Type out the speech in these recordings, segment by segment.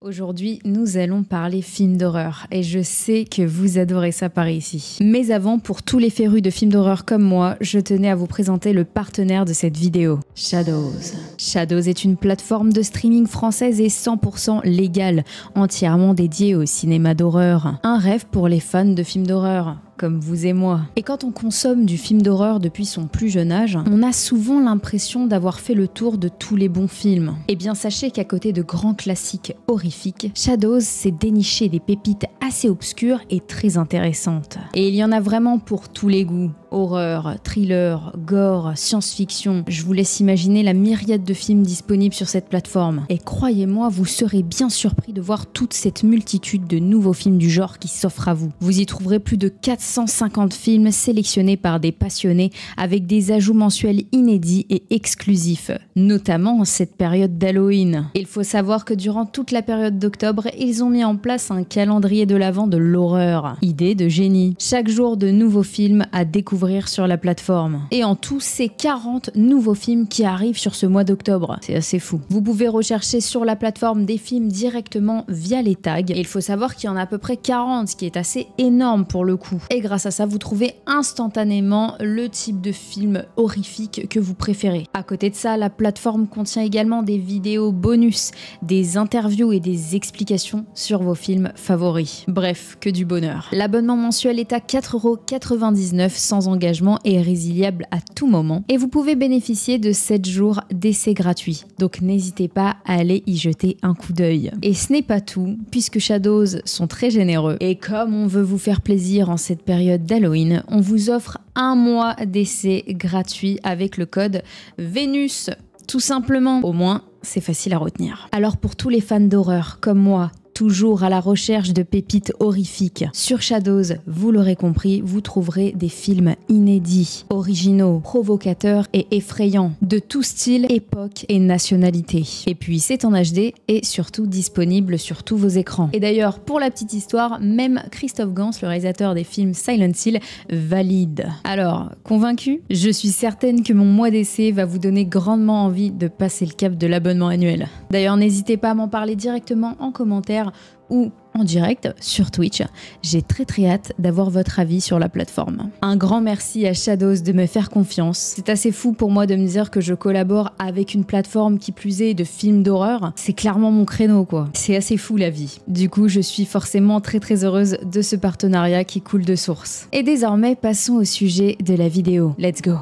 Aujourd'hui, nous allons parler films d'horreur et je sais que vous adorez ça par ici. Mais avant, pour tous les férus de films d'horreur comme moi, je tenais à vous présenter le partenaire de cette vidéo, Shadows. Shadows est une plateforme de streaming française et 100% légale, entièrement dédiée au cinéma d'horreur. Un rêve pour les fans de films d'horreur, comme vous et moi. Et quand on consomme du film d'horreur depuis son plus jeune âge, on a souvent l'impression d'avoir fait le tour de tous les bons films. Eh bien sachez qu'à côté de grands classiques horrifiques, Shadows s'est déniché des pépites assez obscures et très intéressantes. Et il y en a vraiment pour tous les goûts. Horreur, thriller, gore, science-fiction. Je vous laisse imaginer la myriade de films disponibles sur cette plateforme. Et croyez-moi, vous serez bien surpris de voir toute cette multitude de nouveaux films du genre qui s'offrent à vous. Vous y trouverez plus de 450 films sélectionnés par des passionnés avec des ajouts mensuels inédits et exclusifs, notamment en cette période d'Halloween. Il faut savoir que durant toute la période d'octobre, ils ont mis en place un calendrier de l'Avent de l'horreur. Idée de génie. Chaque jour de nouveaux films à découvrir sur la plateforme. Et en tout, c'est 40 nouveaux films qui arrivent sur ce mois d'octobre. C'est assez fou. Vous pouvez rechercher sur la plateforme des films directement via les tags. Et il faut savoir qu'il y en a à peu près 40, ce qui est assez énorme pour le coup. Et grâce à ça, vous trouvez instantanément le type de film horrifique que vous préférez. À côté de ça, la plateforme contient également des vidéos bonus, des interviews et des explications sur vos films favoris. Bref, que du bonheur. L'abonnement mensuel est à 4,99 € sans engagement et résiliable à tout moment. Et vous pouvez bénéficier de 7 jours d'essai gratuit. Donc n'hésitez pas à aller y jeter un coup d'œil. Et ce n'est pas tout, puisque Shadows sont très généreux. Et comme on veut vous faire plaisir en cette période d'Halloween, on vous offre un mois d'essai gratuit avec le code VENUS. Tout simplement. Au moins, c'est facile à retenir. Alors pour tous les fans d'horreur comme moi, toujours à la recherche de pépites horrifiques. Sur Shadows, vous l'aurez compris, vous trouverez des films inédits, originaux, provocateurs et effrayants, de tout style, époque et nationalité. Et puis c'est en HD et surtout disponible sur tous vos écrans. Et d'ailleurs, pour la petite histoire, même Christophe Gans, le réalisateur des films Silent Hill, valide. Alors, convaincu? Je suis certaine que mon mois d'essai va vous donner grandement envie de passer le cap de l'abonnement annuel. D'ailleurs, n'hésitez pas à m'en parler directement en commentaire ou en direct sur Twitch. J'ai très hâte d'avoir votre avis sur la plateforme. Un grand merci à Shadows de me faire confiance. C'est assez fou pour moi de me dire que je collabore avec une plateforme qui plus est de films d'horreur. C'est clairement mon créneau quoi. C'est assez fou la vie. Du coup, je suis forcément très heureuse de ce partenariat qui coule de source. Et désormais, passons au sujet de la vidéo. Let's go!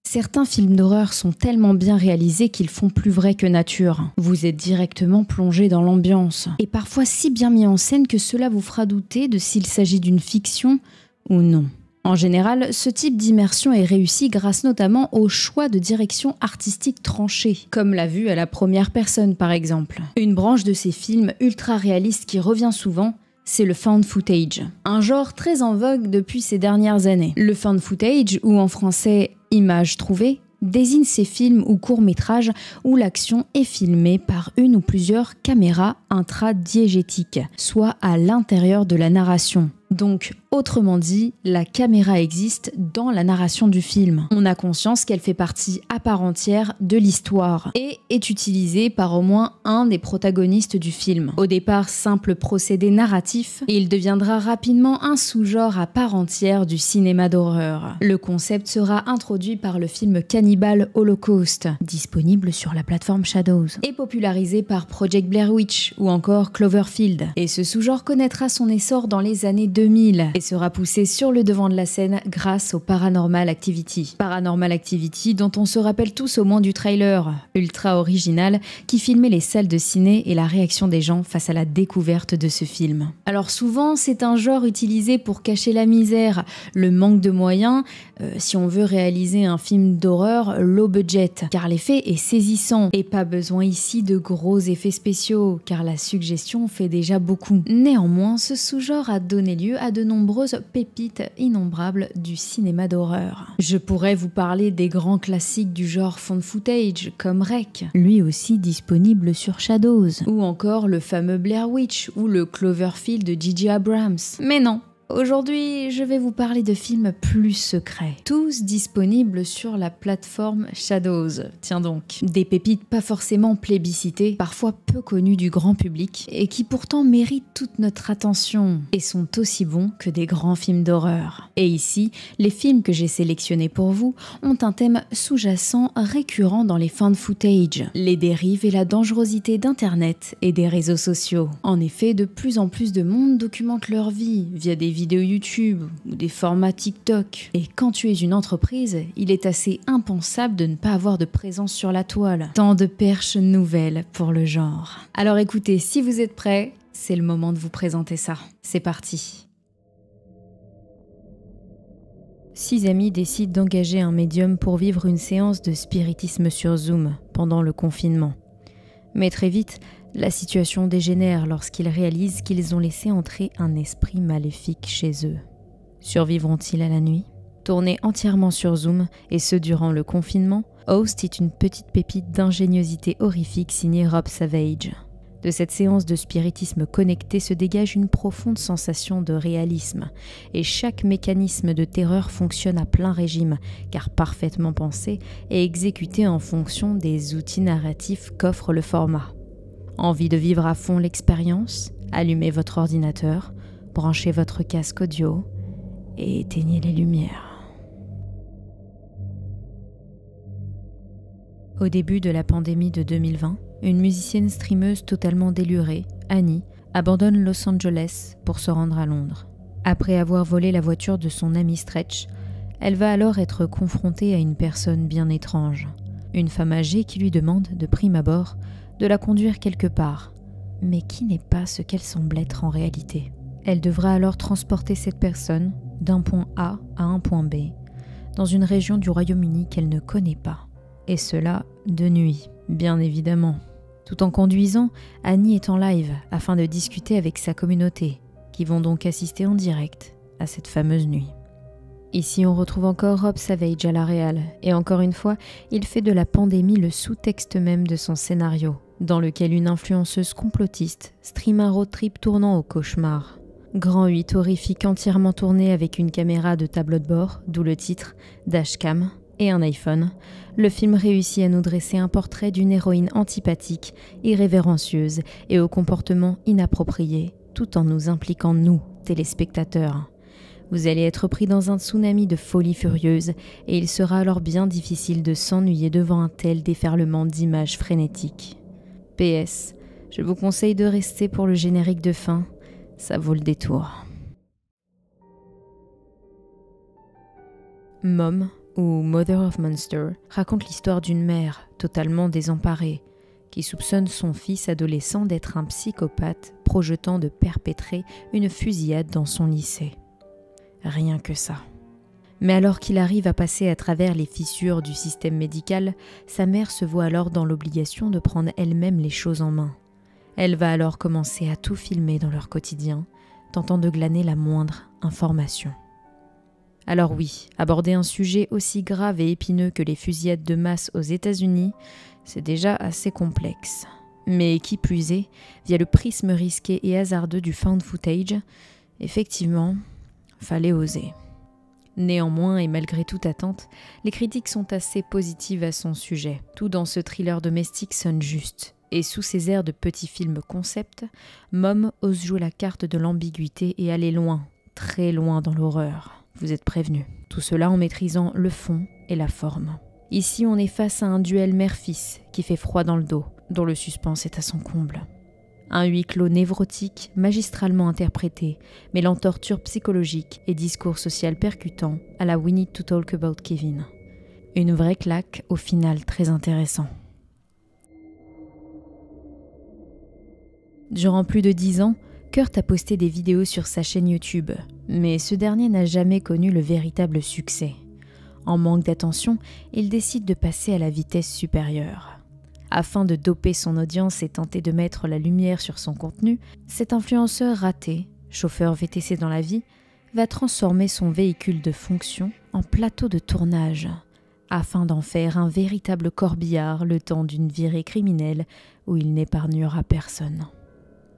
Certains films d'horreur sont tellement bien réalisés qu'ils font plus vrai que nature. Vous êtes directement plongé dans l'ambiance. Et parfois si bien mis en scène que cela vous fera douter de s'il s'agit d'une fiction ou non. En général, ce type d'immersion est réussi grâce notamment au choix de direction artistique tranchée, comme la vue à la première personne par exemple. Une branche de ces films ultra réalistes qui revient souvent, c'est le found footage. Un genre très en vogue depuis ces dernières années. Le found footage, ou en français images trouvées, désigne ces films ou courts-métrages où l'action est filmée par une ou plusieurs caméras intradiégétiques, soit à l'intérieur de la narration. Donc, autrement dit, la caméra existe dans la narration du film. On a conscience qu'elle fait partie à part entière de l'histoire et est utilisée par au moins un des protagonistes du film. Au départ, simple procédé narratif, il deviendra rapidement un sous-genre à part entière du cinéma d'horreur. Le concept sera introduit par le film Cannibal Holocaust, disponible sur la plateforme Shadows, et popularisé par Project Blair Witch ou encore Cloverfield. Et ce sous-genre connaîtra son essor dans les années 2000 et sera poussé sur le devant de la scène grâce au Paranormal Activity. Paranormal Activity dont on se rappelle tous au moins du trailer, ultra original, qui filmait les salles de ciné et la réaction des gens face à la découverte de ce film. Alors souvent, c'est un genre utilisé pour cacher la misère, le manque de moyens, si on veut réaliser un film d'horreur low budget, car l'effet est saisissant et pas besoin ici de gros effets spéciaux, car la suggestion fait déjà beaucoup. Néanmoins, ce sous-genre a donné lieu à de nombreuses pépites innombrables du cinéma d'horreur. Je pourrais vous parler des grands classiques du genre found footage comme REC, lui aussi disponible sur Shadows, ou encore le fameux Blair Witch ou le Cloverfield de J.J. Abrams. Mais non, Aujourd'hui, je vais vous parler de films plus secrets, tous disponibles sur la plateforme Shadows. Tiens donc, des pépites pas forcément plébiscitées, parfois peu connues du grand public, et qui pourtant méritent toute notre attention, et sont aussi bons que des grands films d'horreur. Et ici, les films que j'ai sélectionnés pour vous ont un thème sous-jacent récurrent dans les found footage, les dérives et la dangerosité d'Internet et des réseaux sociaux. En effet, de plus en plus de monde documente leur vie via des vidéos YouTube ou des formats TikTok. Et quand tu es une entreprise, il est assez impensable de ne pas avoir de présence sur la toile. Tant de perches nouvelles pour le genre. Alors écoutez, si vous êtes prêts, c'est le moment de vous présenter ça. C'est parti. 6 amis décident d'engager un médium pour vivre une séance de spiritisme sur Zoom pendant le confinement. Mais très vite, la situation dégénère lorsqu'ils réalisent qu'ils ont laissé entrer un esprit maléfique chez eux. Survivront-ils à la nuit ? Tourné entièrement sur Zoom, et ce durant le confinement, Host est une petite pépite d'ingéniosité horrifique signée Rob Savage. De cette séance de spiritisme connecté se dégage une profonde sensation de réalisme, et chaque mécanisme de terreur fonctionne à plein régime, car parfaitement pensé et exécuté en fonction des outils narratifs qu'offre le format. Envie de vivre à fond l'expérience ? Allumez votre ordinateur, branchez votre casque audio et éteignez les lumières. Au début de la pandémie de 2020, une musicienne streameuse totalement délurée, Annie, abandonne Los Angeles pour se rendre à Londres. Après avoir volé la voiture de son ami Stretch, elle va alors être confrontée à une personne bien étrange, une femme âgée qui lui demande, de prime abord, de la conduire quelque part, mais qui n'est pas ce qu'elle semble être en réalité. Elle devra alors transporter cette personne d'un point A à un point B, dans une région du Royaume-Uni qu'elle ne connaît pas. Et cela de nuit, bien évidemment. Tout en conduisant, Annie est en live afin de discuter avec sa communauté, qui vont donc assister en direct à cette fameuse nuit. Ici, on retrouve encore Rob Savage à la réal, et encore une fois, il fait de la pandémie le sous-texte même de son scénario, dans lequel une influenceuse complotiste stream un road trip tournant au cauchemar. Grand 8 horrifique entièrement tourné avec une caméra de tableau de bord, d'où le titre, Dashcam, et un iPhone, le film réussit à nous dresser un portrait d'une héroïne antipathique, irrévérencieuse et au comportement inapproprié, tout en nous impliquant nous, téléspectateurs. Vous allez être pris dans un tsunami de folie furieuse et il sera alors bien difficile de s'ennuyer devant un tel déferlement d'images frénétiques. PS, je vous conseille de rester pour le générique de fin, ça vaut le détour. Mom, ou Mother of Monster, raconte l'histoire d'une mère totalement désemparée, qui soupçonne son fils adolescent d'être un psychopathe projetant de perpétrer une fusillade dans son lycée. Rien que ça. Mais alors qu'il arrive à passer à travers les fissures du système médical, sa mère se voit alors dans l'obligation de prendre elle-même les choses en main. Elle va alors commencer à tout filmer dans leur quotidien, tentant de glaner la moindre information. Alors oui, aborder un sujet aussi grave et épineux que les fusillades de masse aux États-Unis, c'est déjà assez complexe. Mais qui plus est, via le prisme risqué et hasardeux du found footage, effectivement, fallait oser. Néanmoins, et malgré toute attente, les critiques sont assez positives à son sujet. Tout dans ce thriller domestique sonne juste. Et sous ses airs de petit film concept, Mom ose jouer la carte de l'ambiguïté et aller loin, très loin dans l'horreur. Vous êtes prévenus. Tout cela en maîtrisant le fond et la forme. Ici, on est face à un duel mère-fils qui fait froid dans le dos, dont le suspense est à son comble. Un huis clos névrotique, magistralement interprété, mêlant torture psychologique et discours social percutant à la We Need to Talk About Kevin. Une vraie claque, au final très intéressant. Durant plus de 10 ans, Kurt a posté des vidéos sur sa chaîne YouTube, mais ce dernier n'a jamais connu le véritable succès. En manque d'attention, il décide de passer à la vitesse supérieure. Afin de doper son audience et tenter de mettre la lumière sur son contenu, cet influenceur raté, chauffeur VTC dans la vie, va transformer son véhicule de fonction en plateau de tournage, afin d'en faire un véritable corbillard le temps d'une virée criminelle où il n'épargnera personne.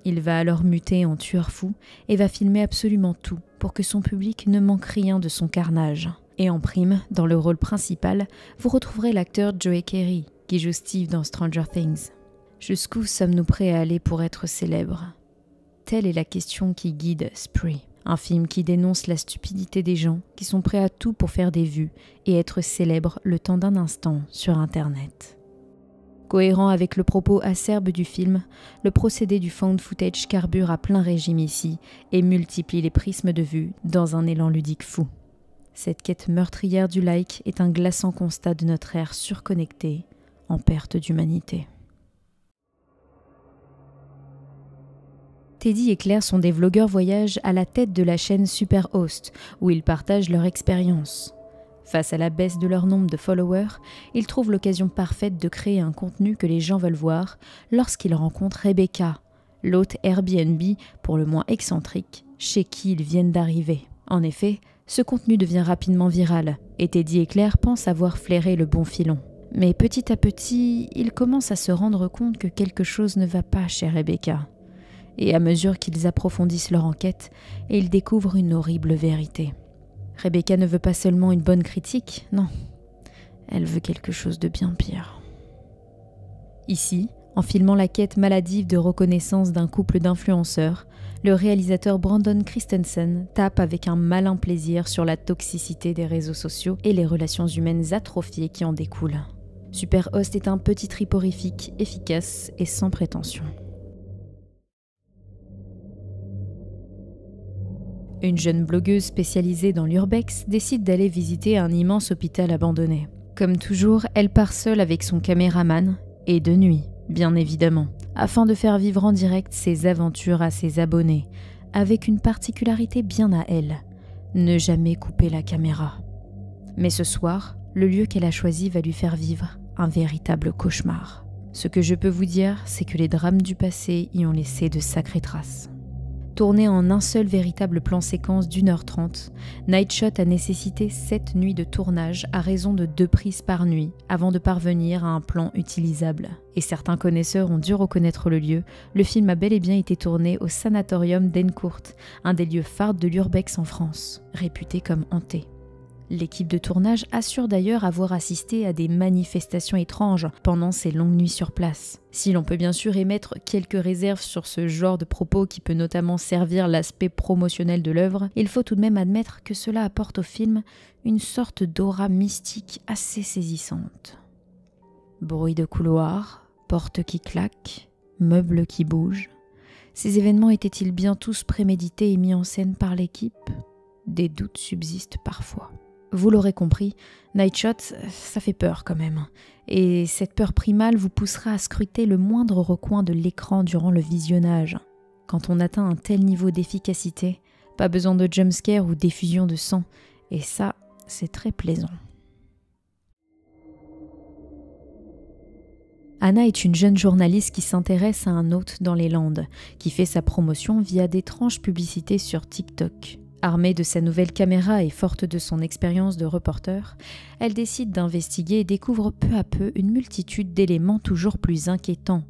Il va alors muter en tueur fou et va filmer absolument tout pour que son public ne manque rien de son carnage. Et en prime, dans le rôle principal, vous retrouverez l'acteur Joe Keery, qui joue Steve dans Stranger Things. Jusqu'où sommes-nous prêts à aller pour être célèbres ? Telle est la question qui guide Spree, un film qui dénonce la stupidité des gens qui sont prêts à tout pour faire des vues et être célèbres le temps d'un instant sur Internet. Cohérent avec le propos acerbe du film, le procédé du found footage carbure à plein régime ici et multiplie les prismes de vue dans un élan ludique fou. Cette quête meurtrière du like est un glaçant constat de notre ère surconnectée, en perte d'humanité. Teddy et Claire sont des vlogueurs voyage à la tête de la chaîne Superhost, où ils partagent leur expérience. Face à la baisse de leur nombre de followers, ils trouvent l'occasion parfaite de créer un contenu que les gens veulent voir lorsqu'ils rencontrent Rebecca, l'hôte Airbnb pour le moins excentrique, chez qui ils viennent d'arriver. En effet, ce contenu devient rapidement viral, et Teddy et Claire pensent avoir flairé le bon filon. Mais petit à petit, ils commencent à se rendre compte que quelque chose ne va pas chez Rebecca. Et à mesure qu'ils approfondissent leur enquête, ils découvrent une horrible vérité. Rebecca ne veut pas seulement une bonne critique, non. Elle veut quelque chose de bien pire. Ici, en filmant la quête maladive de reconnaissance d'un couple d'influenceurs, le réalisateur Brandon Christensen tape avec un malin plaisir sur la toxicité des réseaux sociaux et les relations humaines atrophiées qui en découlent. Superhost est un petit trip horrifique, efficace et sans prétention. Une jeune blogueuse spécialisée dans l'urbex décide d'aller visiter un immense hôpital abandonné. Comme toujours, elle part seule avec son caméraman, et de nuit, bien évidemment, afin de faire vivre en direct ses aventures à ses abonnés, avec une particularité bien à elle, ne jamais couper la caméra. Mais ce soir, le lieu qu'elle a choisi va lui faire vivre un véritable cauchemar. Ce que je peux vous dire, c'est que les drames du passé y ont laissé de sacrées traces. Tourné en un seul véritable plan séquence d'1h30, Nightshot a nécessité 7 nuits de tournage à raison de 2 prises par nuit avant de parvenir à un plan utilisable. Et certains connaisseurs ont dû reconnaître le lieu, le film a bel et bien été tourné au sanatorium d'Encourt, un des lieux phares de l'urbex en France, réputé comme hanté. L'équipe de tournage assure d'ailleurs avoir assisté à des manifestations étranges pendant ces longues nuits sur place. Si l'on peut bien sûr émettre quelques réserves sur ce genre de propos qui peut notamment servir l'aspect promotionnel de l'œuvre, il faut tout de même admettre que cela apporte au film une sorte d'aura mystique assez saisissante. Bruit de couloir, portes qui claquent, meubles qui bougent. Ces événements étaient-ils bien tous prémédités et mis en scène par l'équipe ? Des doutes subsistent parfois. Vous l'aurez compris, Nightshot, ça fait peur quand même. Et cette peur primale vous poussera à scruter le moindre recoin de l'écran durant le visionnage. Quand on atteint un tel niveau d'efficacité, pas besoin de jumpscare ou d'effusion de sang. Et ça, c'est très plaisant. Anna est une jeune journaliste qui s'intéresse à un hôte dans les Landes, qui fait sa promotion via d'étranges publicités sur TikTok. Armée de sa nouvelle caméra et forte de son expérience de reporter, elle décide d'investiguer et découvre peu à peu une multitude d'éléments toujours plus inquiétants,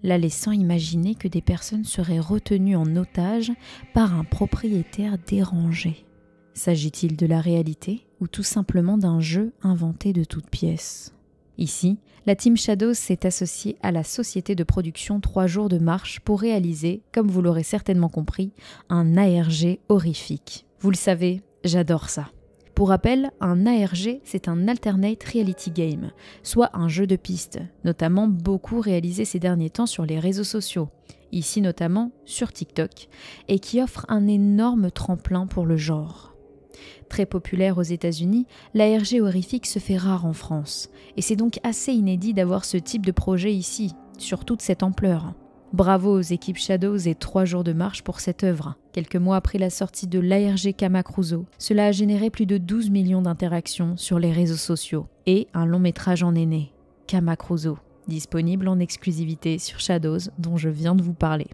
la laissant imaginer que des personnes seraient retenues en otage par un propriétaire dérangé. S'agit-il de la réalité ou tout simplement d'un jeu inventé de toutes pièces ? Ici, la Team Shadows s'est associée à la société de production 3 jours de marche pour réaliser, comme vous l'aurez certainement compris, un ARG horrifique. Vous le savez, j'adore ça. Pour rappel, un ARG, c'est un Alternate Reality Game, soit un jeu de piste, notamment beaucoup réalisé ces derniers temps sur les réseaux sociaux, ici notamment sur TikTok, et qui offre un énorme tremplin pour le genre. Très populaire aux États-Unis, l'ARG horrifique se fait rare en France, et c'est donc assez inédit d'avoir ce type de projet ici, sur toute cette ampleur. Bravo aux équipes Shadows et 3 jours de marche pour cette œuvre. Quelques mois après la sortie de l'ARG Kamakruzo, cela a généré plus de 12 millions d'interactions sur les réseaux sociaux, et un long métrage en est né, Kamakruzo, disponible en exclusivité sur Shadows dont je viens de vous parler.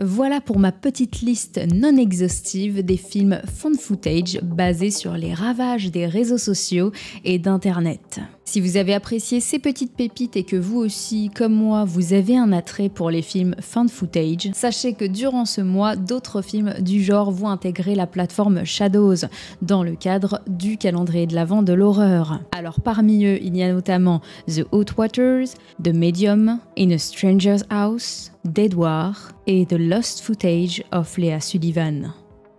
Voilà pour ma petite liste non exhaustive des films found footage basés sur les ravages des réseaux sociaux et d'internet. Si vous avez apprécié ces petites pépites et que vous aussi, comme moi, vous avez un attrait pour les films found footage, sachez que durant ce mois, d'autres films du genre vont intégrer la plateforme Shadows dans le cadre du calendrier de l'Avent de l'horreur. Alors parmi eux, il y a notamment The Hot Waters, The Medium, In a Stranger's House, Dead War et The Lost Footage of Léa Sullivan.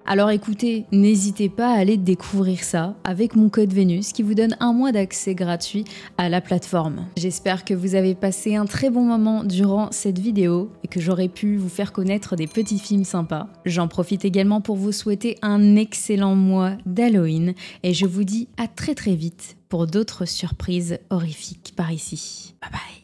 Alors écoutez, n'hésitez pas à aller découvrir ça avec mon code Vénus qui vous donne 1 mois d'accès gratuit à la plateforme. J'espère que vous avez passé un très bon moment durant cette vidéo et que j'aurai pu vous faire connaître des petits films sympas. J'en profite également pour vous souhaiter un excellent mois d'Halloween et je vous dis à très vite pour d'autres surprises horrifiques par ici. Bye bye.